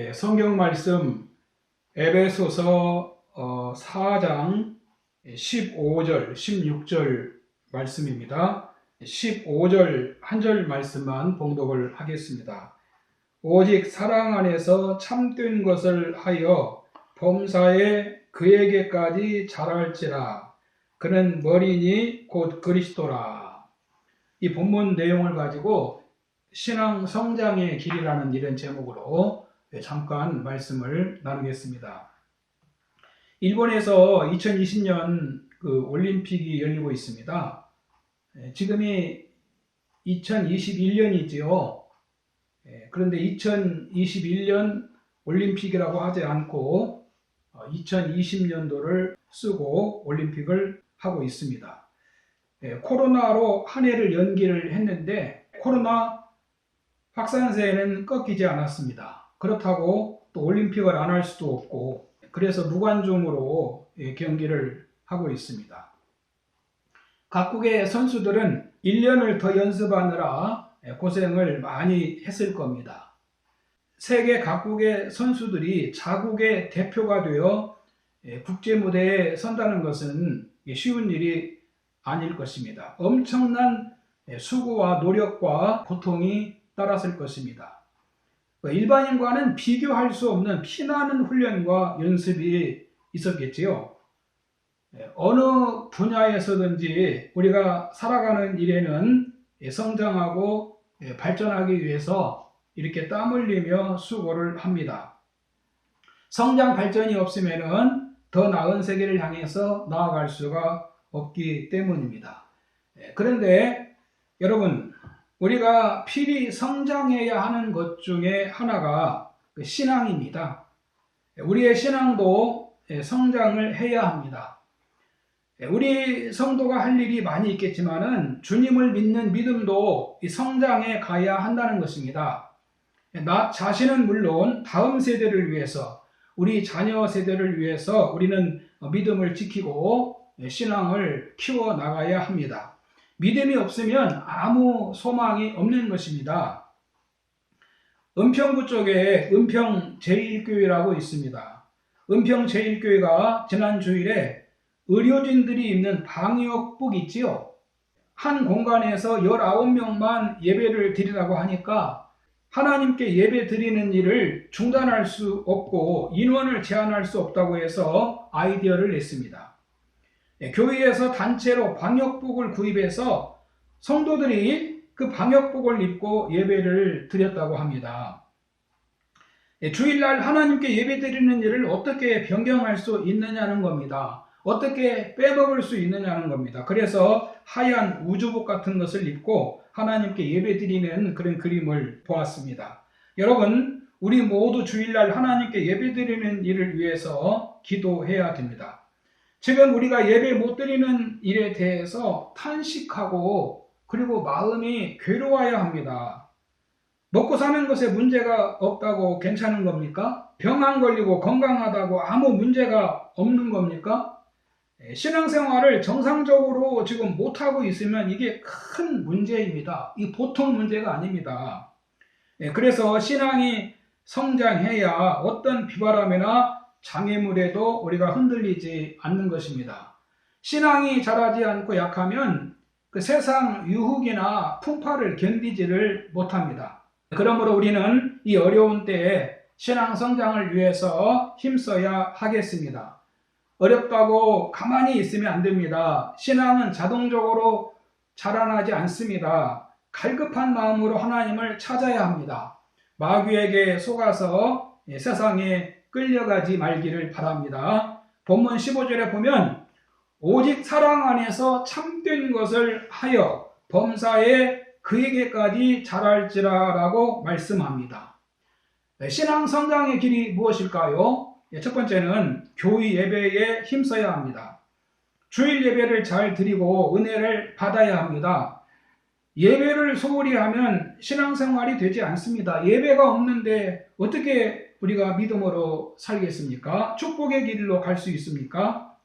성경 말씀 에베소서 4장 15절, 16절 말씀입니다. 15절 한 절 말씀만 봉독을 하겠습니다. 오직 사랑 안에서 참된 것을 하여 범사에 그에게까지 자랄지라. 그는 머리니 곧 그리스도라. 이 본문 내용을 가지고 신앙 성장의 길이라는 이런 제목으로 잠깐 말씀을 나누겠습니다. 일본에서 2020년 올림픽이 열리고 있습니다. 지금이 2021년이지요. 그런데 2021년 올림픽이라고 하지 않고 2020년도를 쓰고 올림픽을 하고 있습니다. 코로나로 한 해를 연기를 했는데 코로나 확산세는 꺾이지 않았습니다. 그렇다고 또 올림픽을 안 할 수도 없고, 그래서 무관중으로 경기를 하고 있습니다. 각국의 선수들은 1년을 더 연습하느라 고생을 많이 했을 겁니다. 세계 각국의 선수들이 자국의 대표가 되어 국제 무대에 선다는 것은 쉬운 일이 아닐 것입니다. 엄청난 수고와 노력과 고통이 따랐을 것입니다. 일반인과는 비교할 수 없는 피나는 훈련과 연습이 있었겠지요. 어느 분야에서든지 우리가 살아가는 일에는 성장하고 발전하기 위해서 이렇게 땀 흘리며 수고를 합니다. 성장 발전이 없으면 더 나은 세계를 향해서 나아갈 수가 없기 때문입니다. 그런데 여러분, 우리가 필히 성장해야 하는 것 중에 하나가 신앙입니다. 우리의 신앙도 성장을 해야 합니다. 우리 성도가 할 일이 많이 있겠지만은 주님을 믿는 믿음도 성장해 가야 한다는 것입니다. 나 자신은 물론 다음 세대를 위해서, 우리 자녀 세대를 위해서 우리는 믿음을 지키고 신앙을 키워 나가야 합니다. 믿음이 없으면 아무 소망이 없는 것입니다. 은평구 쪽에 은평 제1교회라고 있습니다. 은평 제1교회가 지난 주일에 의료진들이 입는 방역복 있지요. 한 공간에서 19명만 예배를 드리라고 하니까 하나님께 예배 드리는 일을 중단할 수 없고 인원을 제한할 수 없다고 해서 아이디어를 냈습니다. 교회에서 단체로 방역복을 구입해서 성도들이 그 방역복을 입고 예배를 드렸다고 합니다. 주일날 하나님께 예배 드리는 일을 어떻게 변경할 수 있느냐는 겁니다. 어떻게 빼먹을 수 있느냐는 겁니다. 그래서 하얀 우주복 같은 것을 입고 하나님께 예배 드리는 그런 그림을 보았습니다. 여러분, 우리 모두 주일날 하나님께 예배 드리는 일을 위해서 기도해야 됩니다. 지금 우리가 예배 못 드리는 일에 대해서 탄식하고 그리고 마음이 괴로워야 합니다. 먹고 사는 것에 문제가 없다고 괜찮은 겁니까? 병 안 걸리고 건강하다고 아무 문제가 없는 겁니까? 신앙생활을 정상적으로 지금 못하고 있으면 이게 큰 문제입니다. 이 보통 문제가 아닙니다. 그래서 신앙이 성장해야 어떤 비바람이나 장애물에도 우리가 흔들리지 않는 것입니다. 신앙이 자라지 않고 약하면 그 세상 유혹이나 풍파를 견디지를 못합니다. 그러므로 우리는 이 어려운 때에 신앙 성장을 위해서 힘써야 하겠습니다. 어렵다고 가만히 있으면 안 됩니다. 신앙은 자동적으로 자라나지 않습니다. 갈급한 마음으로 하나님을 찾아야 합니다. 마귀에게 속아서 세상에 끌려가지 말기를 바랍니다. 본문 15절에 보면 오직 사랑 안에서 참된 것을 하여 범사에 그에게까지 자랄지라 라고 말씀합니다. 신앙 성장의 길이 무엇일까요? 첫 번째는 교회 예배에 힘써야 합니다. 주일 예배를 잘 드리고 은혜를 받아야 합니다. 예배를 소홀히 하면 신앙생활이 되지 않습니다. 예배가 없는데 어떻게 우리가 믿음으로 살겠습니까? 축복의 길로 갈 수 있습니까?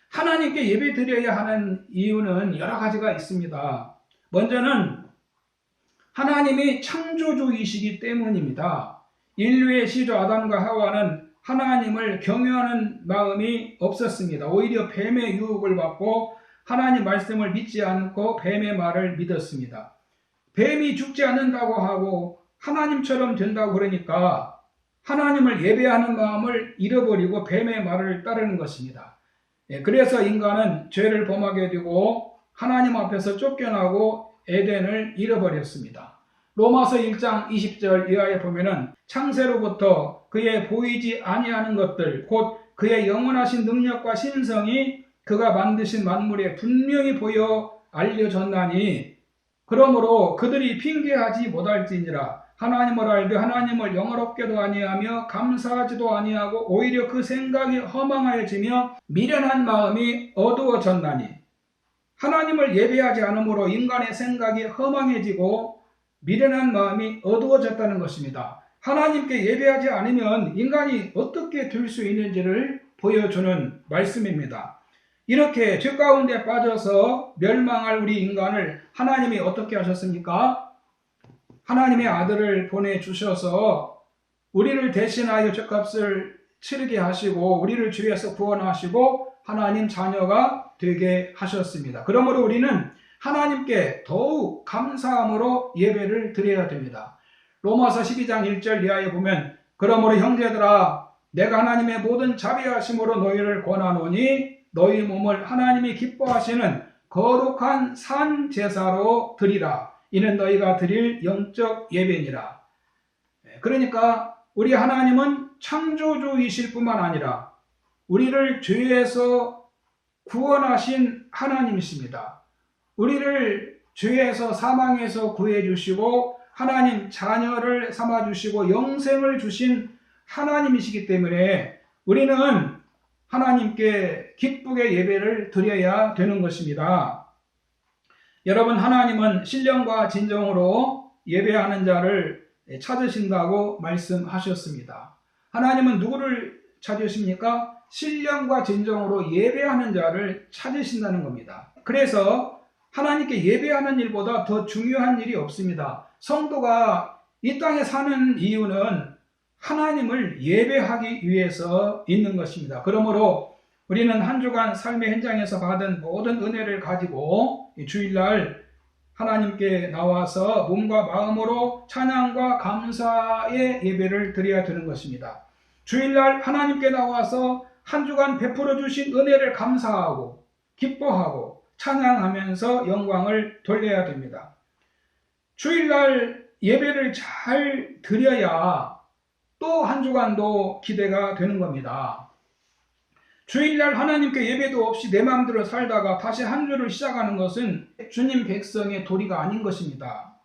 하나님께 예배 드려야 하는 이유는 여러 가지가 있습니다. 먼저는 하나님이 창조주이시기 때문입니다. 인류의 시조 아담과 하와는 하나님을 경외하는 마음이 없었습니다. 오히려 뱀의 유혹을 받고 하나님 말씀을 믿지 않고 뱀의 말을 믿었습니다. 뱀이 죽지 않는다고 하고 하나님처럼 된다고 그러니까 하나님을 예배하는 마음을 잃어버리고 뱀의 말을 따르는 것입니다. 그래서 인간은 죄를 범하게 되고 하나님 앞에서 쫓겨나고 에덴을 잃어버렸습니다. 로마서 1장 20절 이하에 보면은 창세로부터 그의 보이지 아니하는 것들 곧 그의 영원하신 능력과 신성이 그가 만드신 만물에 분명히 보여 알려졌나니 그러므로 그들이 핑계하지 못할지니라. 하나님을 알되 하나님을 영화롭게도 아니하며 감사하지도 아니하고 오히려 그 생각이 허망하여지며 미련한 마음이 어두워졌나니 하나님을 예배하지 않으므로 인간의 생각이 허망해지고 미련한 마음이 어두워졌다는 것입니다. 하나님께 예배하지 않으면 인간이 어떻게 될 수 있는지를 보여주는 말씀입니다. 이렇게 죄 가운데 빠져서 멸망할 우리 인간을 하나님이 어떻게 하셨습니까? 하나님의 아들을 보내주셔서 우리를 대신하여 죄값을 치르게 하시고 우리를 죄에서 구원하시고 하나님 자녀가 되게 하셨습니다. 그러므로 우리는 하나님께 더욱 감사함으로 예배를 드려야 됩니다. 로마서 12장 1절 이하에 보면 그러므로 형제들아 내가 하나님의 모든 자비하심으로 너희를 권하노니 너희 몸을 하나님이 기뻐하시는 거룩한 산 제사로 드리라. 이는 너희가 드릴 영적 예배니라. 그러니까 우리 하나님은 창조주이실 뿐만 아니라 우리를 죄에서 구원하신 하나님이십니다. 우리를 죄에서 사망에서 구해주시고 하나님 자녀를 삼아주시고 영생을 주신 하나님이시기 때문에 우리는 하나님께 기쁘게 예배를 드려야 되는 것입니다. 여러분, 하나님은 신령과 진정으로 예배하는 자를 찾으신다고 말씀하셨습니다. 하나님은 누구를 찾으십니까? 신령과 진정으로 예배하는 자를 찾으신다는 겁니다. 그래서 하나님께 예배하는 일보다 더 중요한 일이 없습니다. 성도가 이 땅에 사는 이유는 하나님을 예배하기 위해서 있는 것입니다. 그러므로 우리는 한 주간 삶의 현장에서 받은 모든 은혜를 가지고 주일날 하나님께 나와서 몸과 마음으로 찬양과 감사의 예배를 드려야 되는 것입니다. 주일날 하나님께 나와서 한 주간 베풀어 주신 은혜를 감사하고 기뻐하고 찬양하면서 영광을 돌려야 됩니다. 주일날 예배를 잘 드려야 또 한 주간도 기대가 되는 겁니다. 주일날 하나님께 예배도 없이 내 마음대로 살다가 다시 한 주를 시작하는 것은 주님 백성의 도리가 아닌 것입니다.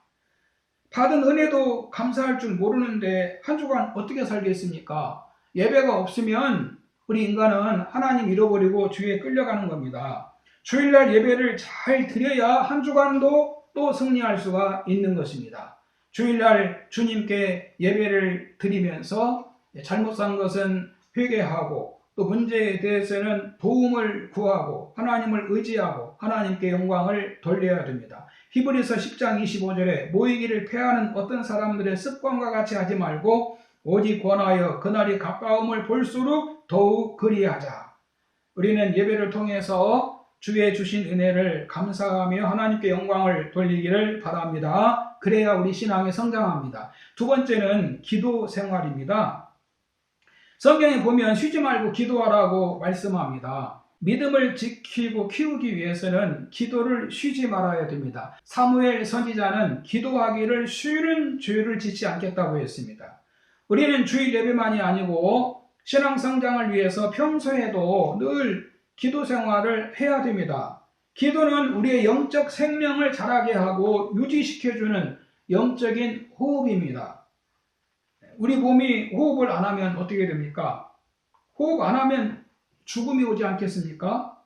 받은 은혜도 감사할 줄 모르는데 한 주간 어떻게 살겠습니까? 예배가 없으면 우리 인간은 하나님 잃어버리고 주에 끌려가는 겁니다. 주일날 예배를 잘 드려야 한 주간도 또 승리할 수가 있는 것입니다. 주일날 주님께 예배를 드리면서 잘못 산 것은 회개하고 또 문제에 대해서는 도움을 구하고 하나님을 의지하고 하나님께 영광을 돌려야 됩니다. 히브리서 10장 25절에 모이기를 패하는 어떤 사람들의 습관과 같이 하지 말고 오직 권하여 그날이 가까움을 볼수록 더욱 그리하자. 우리는 예배를 통해서 주의 주신 은혜를 감사하며 하나님께 영광을 돌리기를 바랍니다. 그래야 우리 신앙이 성장합니다. 두 번째는 기도 생활입니다. 성경에 보면 쉬지 말고 기도하라고 말씀합니다. 믿음을 지키고 키우기 위해서는 기도를 쉬지 말아야 됩니다. 사무엘 선지자는 기도하기를 쉬는 죄를 짓지 않겠다고 했습니다. 우리는 주일 예배만이 아니고 신앙 성장을 위해서 평소에도 늘 기도 생활을 해야 됩니다. 기도는 우리의 영적 생명을 자라게 하고 유지시켜주는 영적인 호흡입니다. 우리 몸이 호흡을 안 하면 어떻게 됩니까? 호흡 안 하면 죽음이 오지 않겠습니까?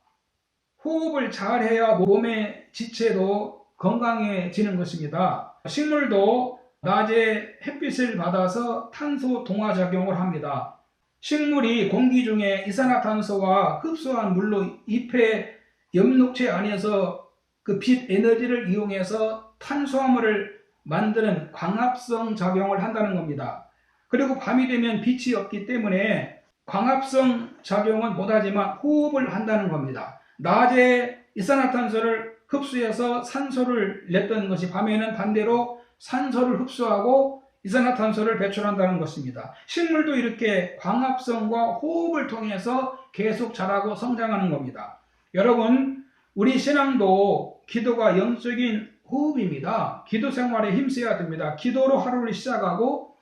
호흡을 잘 해야 몸의 지체도 건강해지는 것입니다. 식물도 낮에 햇빛을 받아서 탄소 동화 작용을 합니다. 식물이 공기 중에 이산화탄소와 흡수한 물로 잎의 엽록체 안에서 그 빛 에너지를 이용해서 탄수화물을 만드는 광합성 작용을 한다는 겁니다. 그리고 밤이 되면 빛이 없기 때문에 광합성 작용은 못하지만 호흡을 한다는 겁니다. 낮에 이산화탄소를 흡수해서 산소를 냈던 것이 밤에는 반대로 산소를 흡수하고 이산화탄소를 배출한다는 것입니다. 식물도 이렇게 광합성과 호흡을 통해서 계속 자라고 성장하는 겁니다. 여러분, 우리 신앙도 기도가 영적인 호흡입니다. 기도 생활에 힘써야 됩니다. 기도로 하루를 시작하고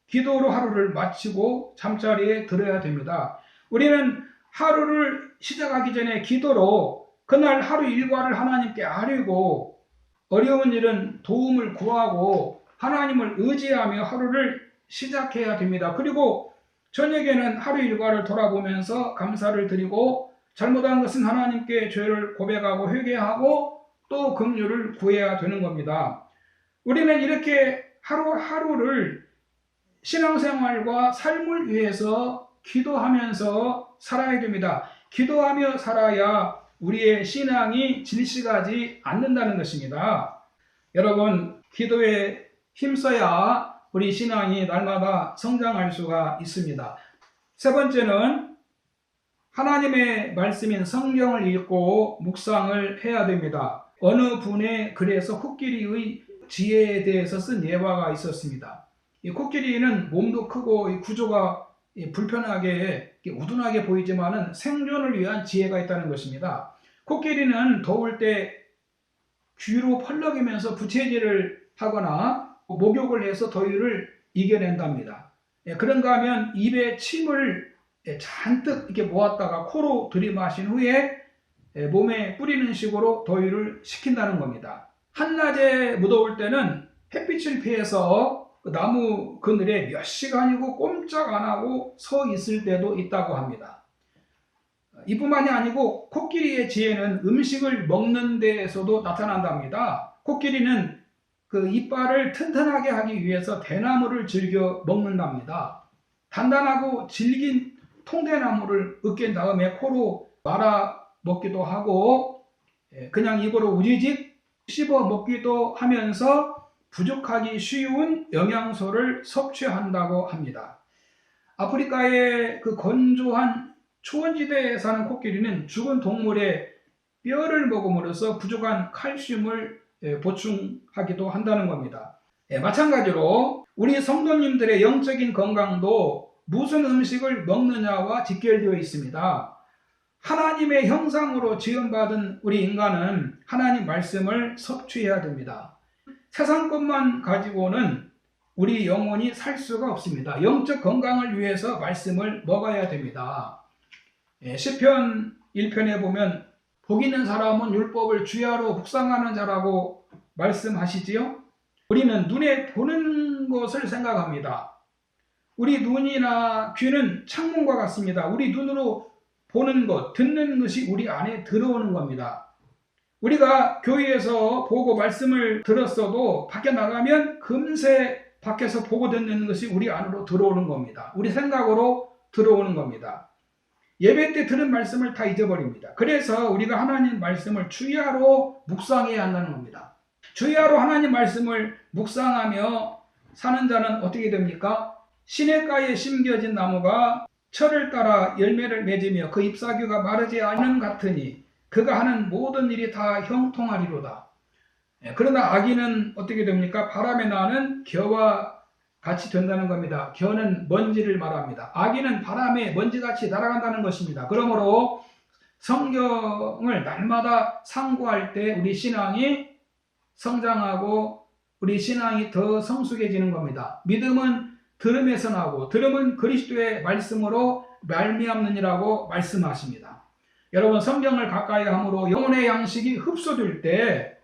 기도로 하루를 마치고 잠자리에 들어야 됩니다. 우리는 하루를 시작하기 전에 기도로 그날 하루 일과를 하나님께 아뢰고 어려운 일은 도움을 구하고 하나님을 의지하며 하루를 시작해야 됩니다. 그리고 저녁에는 하루 일과를 돌아보면서 감사를 드리고 잘못한 것은 하나님께 죄를 고백하고 회개하고 또 긍휼을 구해야 되는 겁니다. 우리는 이렇게 하루하루를 신앙생활과 삶을 위해서 기도하면서 살아야 됩니다. 기도하며 살아야 우리의 신앙이 질식하지 않는다는 것입니다. 여러분, 기도에 힘써야 우리 신앙이 날마다 성장할 수가 있습니다. 세 번째는 하나님의 말씀인 성경을 읽고 묵상을 해야 됩니다. 어느 분의 글에서 코끼리의 지혜에 대해서 쓴 예화가 있었습니다. 이 코끼리는 몸도 크고 이 구조가 불편하게 우둔하게 보이지만은 생존을 위한 지혜가 있다는 것입니다. 코끼리는 더울 때 귀로 펄럭이면서 부채질을 하거나 목욕을 해서 더위를 이겨낸답니다. 그런가 하면 입에 침을 잔뜩 이렇게 모았다가 코로 들이마신 후에 몸에 뿌리는 식으로 더위를 식힌다는 겁니다. 한낮에 무더울 때는 햇빛을 피해서 나무 그늘에 몇 시간이고 꼼짝 안 하고 서 있을 때도 있다고 합니다. 이뿐만이 아니고 코끼리의 지혜는 음식을 먹는 데에서도 나타난답니다. 코끼리는 그 이빨을 튼튼하게 하기 위해서 대나무를 즐겨 먹는답니다. 단단하고 질긴 통대나무를 으깬 다음에 코로 말아 먹기도 하고 그냥 입으로 우지직 씹어 먹기도 하면서 부족하기 쉬운 영양소를 섭취한다고 합니다. 아프리카의 그 건조한 초원지대에 사는 코끼리는 죽은 동물의 뼈를 먹음으로써 부족한 칼슘을 보충하기도 한다는 겁니다. 마찬가지로 우리 성도님들의 영적인 건강도 무슨 음식을 먹느냐와 직결되어 있습니다. 하나님의 형상으로 지음받은 우리 인간은 하나님 말씀을 섭취해야 됩니다. 세상 것만 가지고는 우리 영혼이 살 수가 없습니다. 영적 건강을 위해서 말씀을 먹어야 됩니다. 시편 1편에 보면 복 있는 사람은 율법을 주야로 묵상하는 자라고 말씀하시지요. 우리는 눈에 보는 것을 생각합니다. 우리 눈이나 귀는 창문과 같습니다. 우리 눈으로 보는 것, 듣는 것이 우리 안에 들어오는 겁니다. 우리가 교회에서 보고 말씀을 들었어도 밖에 나가면 금세 밖에서 보고 듣는 것이 우리 안으로 들어오는 겁니다. 우리 생각으로 들어오는 겁니다. 예배 때 들은 말씀을 다 잊어버립니다. 그래서 우리가 하나님 말씀을 주야로 묵상해야 한다는 겁니다. 주야로 하나님 말씀을 묵상하며 사는 자는 어떻게 됩니까? 시냇가에 심겨진 나무가 철을 따라 열매를 맺으며 그 잎사귀가 마르지 않는 같으니 그가 하는 모든 일이 다 형통하리로다. 그러나 악인은 어떻게 됩니까? 바람에 나는 겨와 같이 된다는 겁니다. 겨는 먼지를 말합니다. 악인은 바람에 먼지같이 날아간다는 것입니다. 그러므로 성경을 날마다 상고할 때 우리 신앙이 성장하고 우리 신앙이 더 성숙해지는 겁니다. 믿음은 들음에서 나고 들음은 그리스도의 말씀으로 말미암느니라고 말씀하십니다. 여러분, 성경을 가까이 함으로 영혼의 양식이 흡수될 때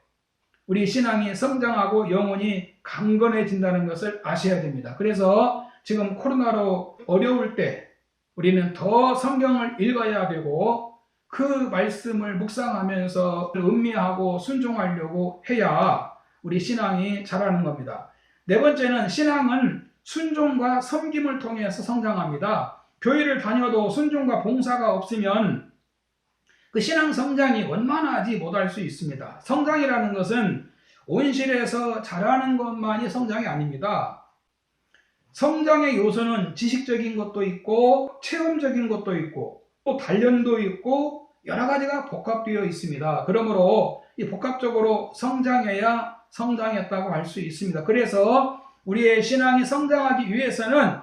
우리 신앙이 성장하고 영혼이 강건해진다는 것을 아셔야 됩니다. 그래서 지금 코로나로 어려울 때 우리는 더 성경을 읽어야 되고 그 말씀을 묵상하면서 음미하고 순종하려고 해야 우리 신앙이 자라는 겁니다. 네 번째는 신앙은 순종과 섬김을 통해서 성장합니다. 교회를 다녀도 순종과 봉사가 없으면 그 신앙 성장이 원만하지 못할 수 있습니다. 성장이라는 것은 온실에서 자라는 것만이 성장이 아닙니다. 성장의 요소는 지식적인 것도 있고 체험적인 것도 있고 또 단련도 있고 여러 가지가 복합되어 있습니다. 그러므로 이 복합적으로 성장해야 성장했다고 할 수 있습니다. 그래서 우리의 신앙이 성장하기 위해서는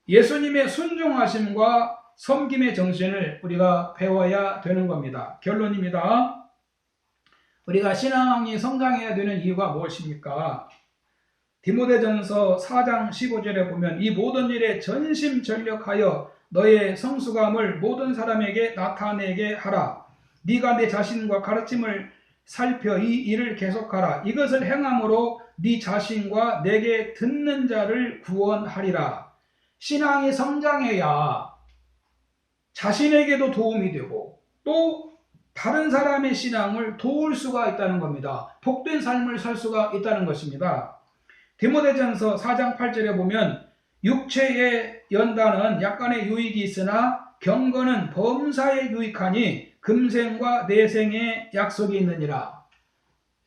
예수님의 순종하심과 섬김의 정신을 우리가 배워야 되는 겁니다. 결론입니다. 우리가 신앙이 성장해야 되는 이유가 무엇입니까? 디모데전서 4장 15절에 보면 이 모든 일에 전심전력하여 너의 성수감을 모든 사람에게 나타내게 하라. 네가 내 자신과 가르침을 살펴 이 일을 계속하라. 이것을 행함으로 네 자신과 내게 듣는 자를 구원하리라. 신앙이 성장해야 자신에게도 도움이 되고 또 다른 사람의 신앙을 도울 수가 있다는 겁니다. 복된 삶을 살 수가 있다는 것입니다. 디모데전서 4장 8절에 보면 육체의 연단은 약간의 유익이 있으나 경건은 범사에 유익하니 금생과 내생의 약속이 있느니라.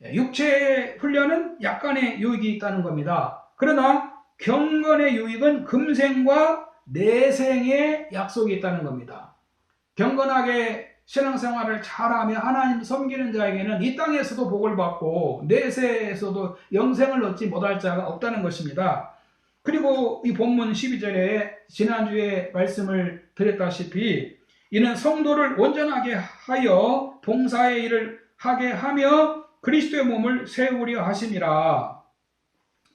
육체의 훈련은 약간의 유익이 있다는 겁니다. 그러나 경건의 유익은 금생과 내생의 약속이 있다는 겁니다. 경건하게 신앙생활을 잘하며 하나님 섬기는 자에게는 이 땅에서도 복을 받고 내세에서도 영생을 얻지 못할 자가 없다는 것입니다. 그리고 이 본문 12절에 지난주에 말씀을 드렸다시피 이는 성도를 온전하게 하여 봉사의 일을 하게 하며 그리스도의 몸을 세우려 하심이라.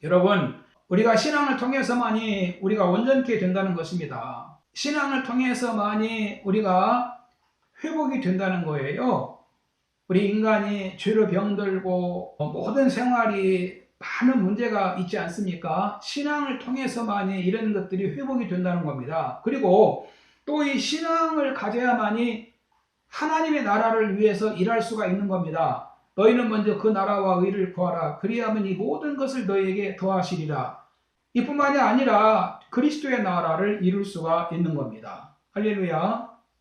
여러분, 우리가 신앙을 통해서만이 우리가 온전케 된다는 것입니다. 신앙을 통해서만이 우리가 회복이 된다는 거예요. 우리 인간이 죄로 병들고 모든 생활이 많은 문제가 있지 않습니까? 신앙을 통해서만이 이런 것들이 회복이 된다는 겁니다. 그리고 또 이 신앙을 가져야만이 하나님의 나라를 위해서 일할 수가 있는 겁니다. 너희는 먼저 그 나라와 의를 구하라. 그리하면 이 모든 것을 너희에게 더하시리라. 이뿐만이 아니라 그리스도의 나라를 이룰 수가 있는 겁니다. 할렐루야.